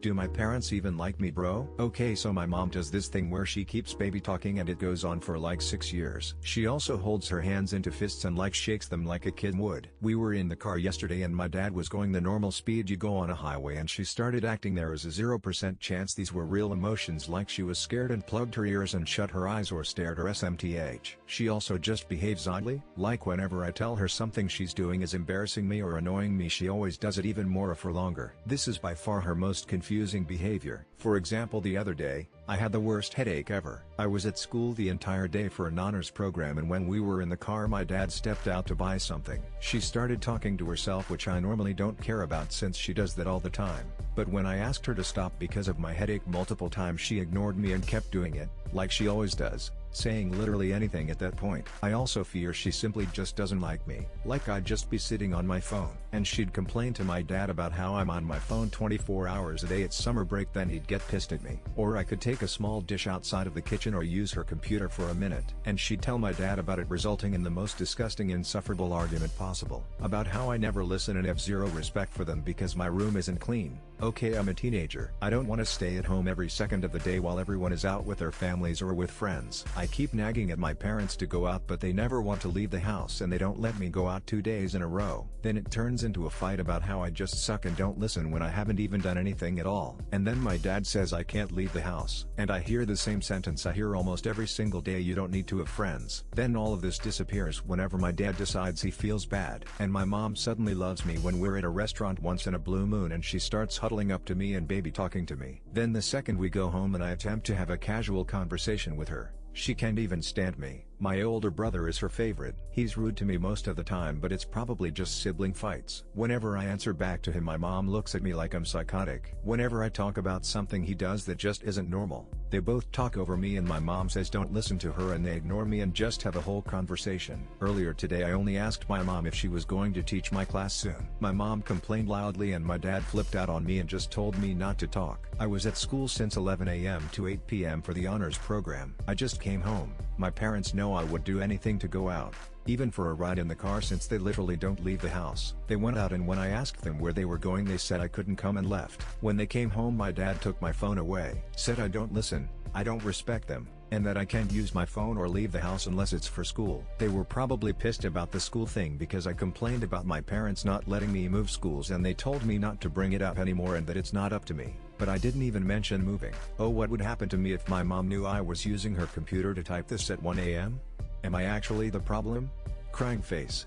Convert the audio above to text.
Do my parents even like me, bro? Okay, so my mom does this thing where she keeps baby talking and it goes on for like 6 years. She also holds her hands into fists and like shakes them like a kid would. We were in the car yesterday and my dad was going the normal speed you go on a highway, and she started acting there was a 0% chance these were real emotions, like she was scared and plugged her ears and shut her eyes or stared her SMTH. She also just behaves oddly, like whenever I tell her something she's doing is embarrassing me or annoying me, she always does it even more or for longer. This is by far her most confusing behavior. For example, the other day, I had the worst headache ever. I was at school the entire day for an honors program, and when we were in the car my dad stepped out to buy something. She started talking to herself, which I normally don't care about since she does that all the time. But when I asked her to stop because of my headache multiple times, she ignored me and kept doing it, like she always does, saying literally anything at that point. I also fear she simply just doesn't like me. Like I'd just be sitting on my phone, and she'd complain to my dad about how I'm on my phone 24 hours a day at summer break, then he'd get pissed at me. Or I could take a small dish outside of the kitchen or use her computer for a minute, and she'd tell my dad about it, resulting in the most disgusting, insufferable argument possible, about how I never listen and have zero respect for them because my room isn't clean. Okay, I'm a teenager. I don't want to stay at home every second of the day while everyone is out with their families or with friends. I keep nagging at my parents to go out, but they never want to leave the house and they don't let me go out 2 days in a row. Then it turns into a fight about how I just suck and don't listen when I haven't even done anything at all. And then my dad says I can't leave the house. And I hear the same sentence I hear almost every single day: you don't need to have friends. Then all of this disappears whenever my dad decides he feels bad. And my mom suddenly loves me when we're at a restaurant once in a blue moon and she starts huddling up to me and baby talking to me. Then the second we go home and I attempt to have a casual conversation with her, she can't even stand me. My older brother is her favorite. He's rude to me most of the time, but it's probably just sibling fights. Whenever I answer back to him, my mom looks at me like I'm psychotic. Whenever I talk about something he does that just isn't normal, they both talk over me and my mom says don't listen to her, and they ignore me and just have a whole conversation. Earlier today I only asked my mom if she was going to teach my class soon. My mom complained loudly and my dad flipped out on me and just told me not to talk. I was at school since 11 a.m. to 8 p.m. for the honors program. I just came home. My parents know I would do anything to go out, even for a ride in the car, since they literally don't leave the house. They went out, and when I asked them where they were going they said I couldn't come and left. When they came home my dad took my phone away, said I don't listen, I don't respect them, and that I can't use my phone or leave the house unless it's for school. They were probably pissed about the school thing because I complained about my parents not letting me move schools, and they told me not to bring it up anymore and that it's not up to me. But I didn't even mention moving. Oh, what would happen to me if my mom knew I was using her computer to type this at 1 a.m? Am I actually the problem? Crying face.